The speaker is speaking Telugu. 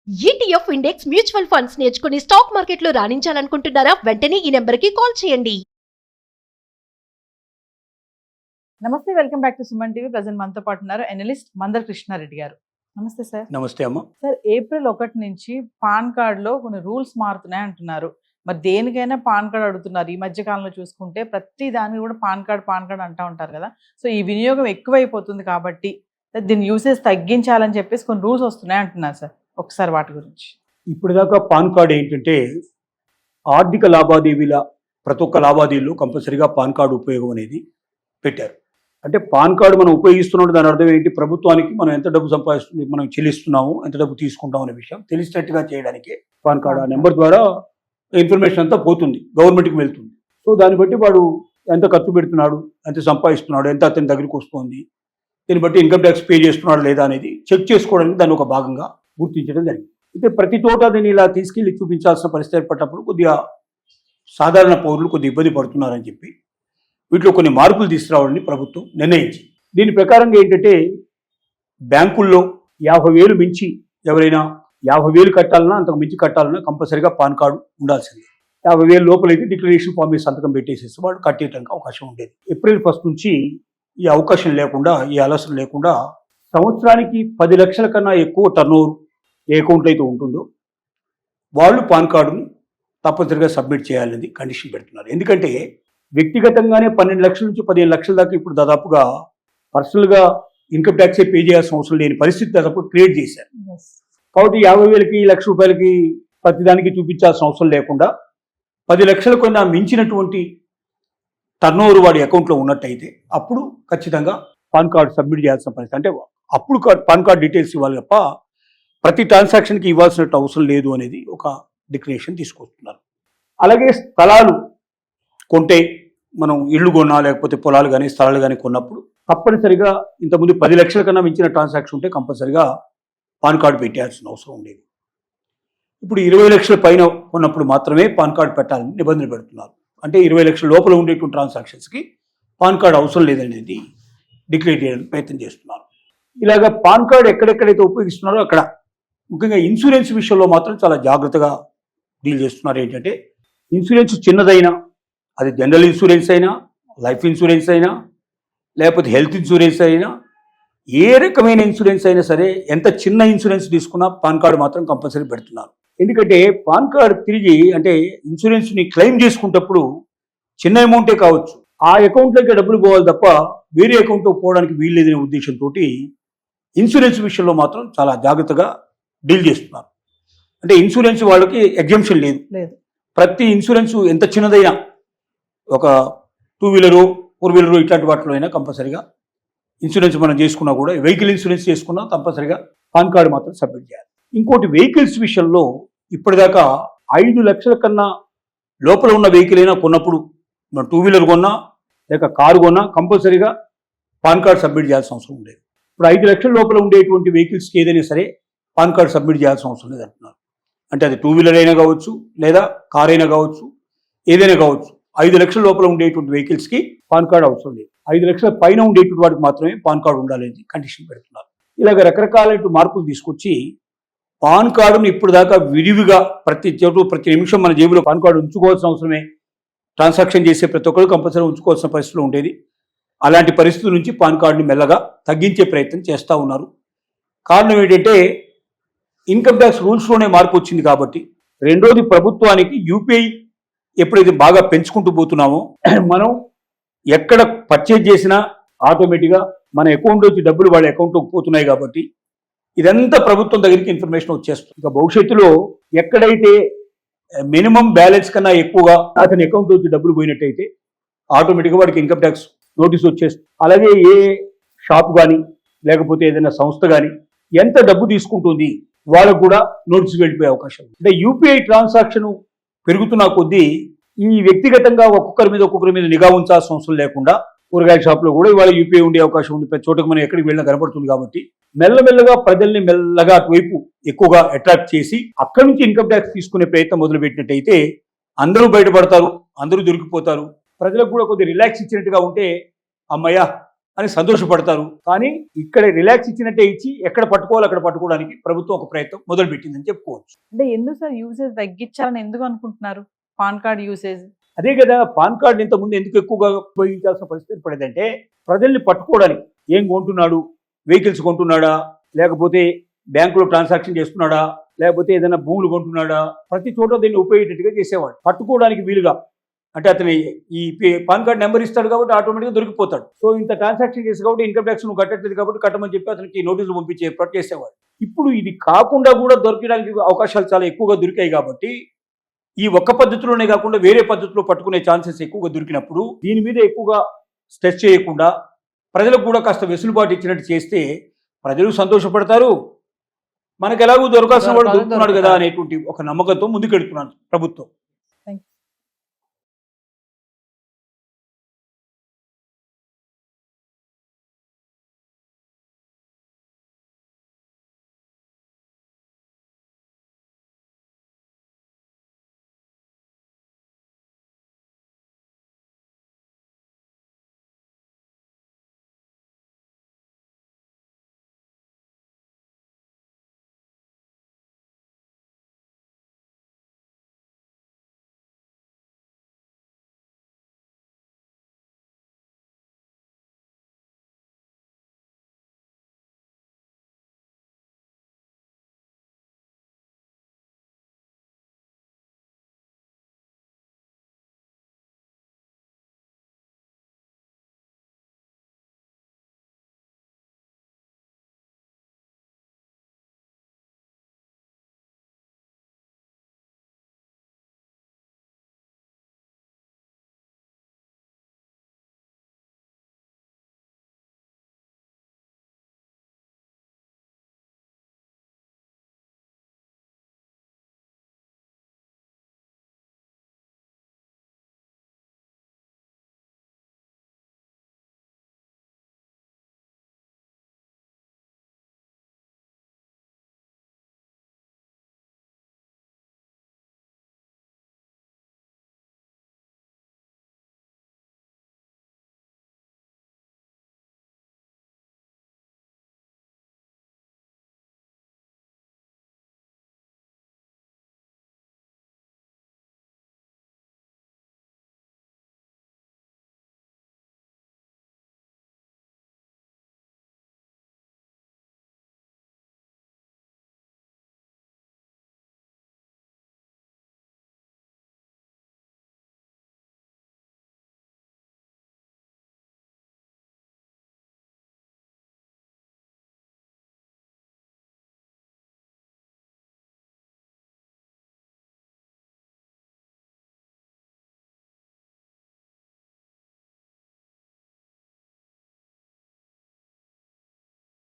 ఈటీఎఫ్ ఇండెక్స్ మ్యూచువల్ ఫండ్స్ నేర్చుకుని స్టాక్ మార్కెట్లో రాణించాలనుకుంటున్నారా? వెంటనే ఈ నెంబర్కి కాల్ చేయండి. నమస్తే, welcome back to Suman TV. Present మనతో పాటు ఉన్నారు ఎనలిస్ట్ మందర్ కృష్ణారెడ్డి గారు. నమస్తే సార్. నమస్తే అమ్మ. సార్, ఏప్రిల్ 1 నుంచి పాన్ కార్డులో కొన్ని రూల్స్ మారుతున్నాయి అంటున్నారు. మరి దేనికైనా పాన్ కార్డ్ అడుగుతున్నారు. ఈ మధ్య కాలంలో చూసుకుంటే ప్రతి దానికి కూడా పాన్ కార్డ్ అంటూ ఉంటారు కదా. సో ఈ వినియోగం ఎక్కువైపోతుంది కాబట్టి దీని యూసేజ్ తగ్గించాలని చెప్పేసి కొన్ని రూల్స్ వస్తున్నాయి అంటున్నారు సార్. ఒకసారి వాటి గురించి. ఇప్పుడు దాకా పాన్ కార్డ్ ఏంటంటే ఆర్థిక లావాదేవీల ప్రతి ఒక్క లావాదేవీలో కంపల్సరీగా పాన్ కార్డు ఉపయోగం అనేది పెట్టారు. అంటే పాన్ కార్డు మనం ఉపయోగిస్తున్నట్టు దాని అర్థం ఏంటి? ప్రభుత్వానికి మనం ఎంత డబ్బు సంపాదిస్తుంది, మనం చెల్లిస్తున్నాము, ఎంత డబ్బు తీసుకుంటాం అనే విషయం తెలిసినట్టుగా చేయడానికి పాన్ కార్డు ఆ నెంబర్ ద్వారా ఇన్ఫర్మేషన్ అంతా పోతుంది, గవర్నమెంట్కి వెళ్తుంది. సో దాన్ని బట్టి వాడు ఎంత ఖర్చు పెడుతున్నాడు, ఎంత సంపాదిస్తున్నాడు, ఎంత అతని దగ్గరికి వస్తుంది, దీన్ని బట్టి ఇన్కమ్ ట్యాక్స్ పే చేస్తున్నాడు లేదా అనేది చెక్ చేసుకోవడానికి దాన్ని ఒక భాగంగా గుర్తించడం జరిగింది. అయితే ప్రతి చోట దీన్ని ఇలా తీసుకెళ్లి చూపించాల్సిన పరిస్థితి ఏర్పడినప్పుడు కొద్దిగా సాధారణ పౌరులు కొద్దిగా ఇబ్బంది పడుతున్నారని చెప్పి వీటిలో కొన్ని మార్పులు తీసుకురావాలని ప్రభుత్వం నిర్ణయించింది. దీని ప్రకారంగా ఏంటంటే బ్యాంకుల్లో 50,000 మించి ఎవరైనా 50,000 కట్టాలన్నా అంతకు మించి కట్టాలన్నా కంపల్సరీగా పాన్ కార్డు ఉండాల్సింది. 50,000 లోపలైతే డిక్లరేషన్ ఫామ్ మీద సంతకం పెట్టేసేసి వాడు కట్టేయడానికి అవకాశం ఉండేది. ఏప్రిల్ 1 నుంచి ఈ అవకాశం లేకుండా, ఈ ఆలస్యం లేకుండా సంవత్సరానికి 10 లక్షల కన్నా ఎక్కువ టర్నోవర్ ఏ అకౌంట్లో అయితే ఉంటుందో వాళ్ళు పాన్ కార్డును తప్పనిసరిగా సబ్మిట్ చేయాలనేది కండిషన్ పెడుతున్నారు. ఎందుకంటే వ్యక్తిగతంగానే 12 లక్షల నుంచి 15 లక్షల దాకా ఇప్పుడు దాదాపుగా పర్సనల్గా ఇన్కమ్ ట్యాక్సే పే చేయాల్సిన అవసరం లేని పరిస్థితి దాదాపు క్రియేట్ చేశారు. కాబట్టి 50,000కి, ₹1,00,000 ప్రతిదానికి చూపించాల్సిన అవసరం లేకుండా 10 లక్షల కన్నా మించినటువంటి టర్నోవర్ వాడి అకౌంట్లో ఉన్నట్టయితే అప్పుడు ఖచ్చితంగా పాన్ కార్డు సబ్మిట్ చేయాల్సిన పరిస్థితి. అంటే అప్పుడు పాన్ కార్డ్ డీటెయిల్స్ ఇవ్వాలి తప్ప ప్రతి ట్రాన్సాక్షన్కి ఇవ్వాల్సినట్టు అవసరం లేదు అనేది ఒక డిక్లరేషన్ తీసుకొస్తున్నారు. అలాగే స్థలాలు కొంటే, మనం ఇళ్ళు కొన్నా లేకపోతే పొలాలు కానీ స్థలాలు కానీ కొన్నప్పుడు తప్పనిసరిగా ఇంతకుముందు 10 లక్షల కన్నా మించిన ట్రాన్సాక్షన్ ఉంటే కంపల్సరిగా పాన్ కార్డు పెట్టాల్సిన అవసరం ఉండేది. ఇప్పుడు 20 లక్షల పైన ఉన్నప్పుడు మాత్రమే పాన్ కార్డు పెట్టాలని నిబంధన పెడుతున్నారు. అంటే 20 లక్షల లోపల ఉండేటువంటి ట్రాన్సాక్షన్స్కి పాన్ కార్డు అవసరం లేదనేది డిక్లేర్ చేయడానికి ప్రయత్నం చేస్తున్నారు. ఇలాగ పాన్ కార్డు ఎక్కడెక్కడైతే ఉపయోగిస్తున్నారో అక్కడ ముఖ్యంగా ఇన్సూరెన్స్ విషయంలో మాత్రం చాలా జాగ్రత్తగా డీల్ చేస్తున్నారు. ఏంటంటే ఇన్సూరెన్స్ చిన్నదైనా, అది జనరల్ ఇన్సూరెన్స్ అయినా, లైఫ్ ఇన్సూరెన్స్ అయినా, లేకపోతే హెల్త్ ఇన్సూరెన్స్ అయినా, ఏ రకమైన ఇన్సూరెన్స్ అయినా సరే, ఎంత చిన్న ఇన్సూరెన్స్ తీసుకున్నా పాన్ కార్డు మాత్రం కంపల్సరీ పెడుతున్నారు. ఎందుకంటే పాన్ కార్డు తిరిగి అంటే ఇన్సూరెన్స్ని క్లెయిమ్ చేసుకునేటప్పుడు చిన్న అమౌంటే కావచ్చు, ఆ అకౌంట్లోకి డబ్బులు పోవాలి తప్ప వేరే అకౌంట్లో పోవడానికి వీల్లేదనే ఉద్దేశంతో ఇన్సూరెన్స్ విషయంలో మాత్రం చాలా జాగ్రత్తగా డీల్ చేస్తున్నారు. అంటే ఇన్సూరెన్స్ వాళ్ళకి ఎగ్జంప్షన్ లేదు. ప్రతి ఇన్సూరెన్స్ ఎంత చిన్నదైనా, ఒక 2 వీలరు 4 వీలరు ఇట్లాంటి వాటిలో అయినా కంపల్సరీగా ఇన్సూరెన్స్ మనం చేసుకున్నా కూడా, వెహికల్ ఇన్సూరెన్స్ చేసుకున్నా కంపల్సరీగా పాన్ కార్డు మాత్రం సబ్మిట్ చేయాలి. ఇంకోటి వెహికల్స్ విషయంలో ఇప్పటిదాకా 5 లక్షల కన్నా లోపల ఉన్న వెహికల్ అయినా కొన్నప్పుడు, మనం 2 వీలర్ కొన్నా లేక కారు కొన్నా కంపల్సరీగా పాన్ కార్డు సబ్మిట్ చేయాల్సిన అవసరం ఉండేది. ఇప్పుడు 5 లక్షల లోపల ఉండేటువంటి వెహికల్స్కి ఏదైనా సరే పాన్ కార్డు సబ్మిట్ చేయాల్సిన అవసరం లేదు అంటున్నారు. అంటే అది 2 వీలర్ అయినా కావచ్చు, లేదా కార్ అయినా కావచ్చు, ఏదైనా కావచ్చు. 5 లక్షల లోపల ఉండేటువంటి వెహికల్స్కి పాన్ కార్డు అవసరం లేదు. 5 లక్షల పైన ఉండేటువంటి వాటికి మాత్రమే పాన్ కార్డు ఉండాలని కండిషన్ పెడుతున్నారు. ఇలాగ రకరకాల మార్పులు తీసుకొచ్చి పాన్ కార్డును ఇప్పుడు దాకా విరివిగా ప్రతి నిమిషం మన జేబులో పాన్ కార్డు ఉంచుకోవాల్సిన అవసరమే, ట్రాన్సాక్షన్ చేసే ప్రతి ఒక్కరు కంపల్సరీ ఉంచుకోవాల్సిన పరిస్థితులు ఉండేది. అలాంటి పరిస్థితుల నుంచి పాన్ కార్డుని మెల్లగా తగ్గించే ప్రయత్నం చేస్తూ ఉన్నారు. కారణం ఏంటంటే ఇన్కమ్ ట్యాక్స్ రూల్స్లోనే మార్పు వచ్చింది కాబట్టి. రెండోది, ప్రభుత్వానికి యూపీఐ ఎప్పుడైతే బాగా పెంచుకుంటూ పోతున్నామో, మనం ఎక్కడ పర్చేజ్ చేసినా ఆటోమేటిక్గా మన అకౌంట్ నుంచి డబ్బులు వాళ్ళ అకౌంట్లోకి పోతున్నాయి కాబట్టి ఇదంతా ప్రభుత్వం దగ్గరికి ఇన్ఫర్మేషన్ వచ్చేస్తుంది. ఇక భవిష్యత్తులో ఎక్కడైతే మినిమం బ్యాలెన్స్ కన్నా ఎక్కువగా అతని అకౌంట్ నుంచి డబ్బులు పోయినట్టయితే ఆటోమేటిక్గా వాడికి ఇన్కమ్ ట్యాక్స్ నోటీస్ వచ్చేస్తుంది. అలాగే ఏ షాప్ కానీ లేకపోతే ఏదైనా సంస్థ కానీ ఎంత డబ్బు తీసుకుంటుంది వాళ్ళకు కూడా నోటీస్ వెళ్ళిపోయే అవకాశం ఉంది. అంటే యూపీఐ ట్రాన్సాక్షన్ పెరుగుతున్న కొద్దీ ఈ వ్యక్తిగతంగా ఒక్కొక్కరి మీద నిఘా ఉంచాల్సిన అవసరం లేకుండా కూరగాయల షాప్లో కూడా ఇవాళ యూపీఐ ఉండే అవకాశం ఉంది. ప్రతి చోటకు మనం ఎక్కడికి వెళ్ళినా కనబడుతుంది. కాబట్టి మెల్లమెల్లగా ప్రజల్ని మెల్లగా అటువైపు ఎక్కువగా అట్రాక్ట్ చేసి అక్కడి నుంచి ఇన్కమ్ ట్యాక్స్ తీసుకునే ప్రయత్నం మొదలుపెట్టినట్టయితే అందరూ బయటపడతారు, అందరూ దొరికిపోతారు. ప్రజలకు కూడా కొద్దిగా రిలాక్స్ ఇచ్చినట్టుగా ఉంటే అమ్మయ్య అని సంతోషపడతారు. కానీ ఇక్కడ రిలాక్స్ ఇచ్చినట్టే ఇచ్చి ఎక్కడ పట్టుకోవాలి అక్కడ పట్టుకోవడానికి ప్రభుత్వం ఒక ప్రయత్నం మొదలుపెట్టిందని చెప్పుకోవచ్చు. అంటే ఎందుకు సార్ యూసేజ్ తగ్గించాలని ఎందుకు అనుకుంటున్నారు పాన్ కార్డ్ యూసేజ్? అదే కదా, పాన్ కార్డు ఇంతకుముందు ఎందుకు ఎక్కువగా ఉపయోగించాల్సిన పరిస్థితి ఏర్పడేదంటే ప్రజల్ని పట్టుకోవడానికి. ఏం కొంటున్నాడు, వెహికల్స్ కొంటున్నాడా, లేకపోతే బ్యాంకులో ట్రాన్సాక్షన్ చేస్తున్నాడా, లేకపోతే ఏదైనా భూములు కొంటున్నాడా, ప్రతి చోట దీన్ని ఉపయోగేటట్టుగా చేసేవాడు. పట్టుకోవడానికి వీలుగా, అంటే అతని ఈ పాన్ కార్డ్ నెంబర్ ఇస్తాడు కాబట్టి ఆటోమేటిక్గా దొరికిపోతాడు. సో ఇంత ట్రాన్సాక్షన్ చేసి కాబట్టి ఇన్కమ్ ట్యాక్స్ నువ్వు కట్టట్లేదు కాబట్టి కట్టమని చెప్పి అతనికి నోటీసులు పంపించే ఏర్పాటు చేసేవాడు. ఇప్పుడు ఇది కాకుండా కూడా దొరకడానికి అవకాశాలు చాలా ఎక్కువగా దొరికాయి కాబట్టి ఈ ఒక్క పద్ధతిలోనే కాకుండా వేరే పద్ధతిలో పట్టుకునే ఛాన్సెస్ ఎక్కువగా దొరికినప్పుడు దీని మీద ఎక్కువగా స్ట్రెస్ చేయకుండా ప్రజలకు కూడా కాస్త వెసులుబాటు ఇచ్చినట్టు చేస్తే ప్రజలు సంతోషపడతారు. మనకు ఎలాగో దొరకాల్సిన వాడు దొరుకుతున్నాడు కదా అనేటువంటి ఒక నమ్మకంతో ముందుకెడుతున్నాను ప్రభుత్వం.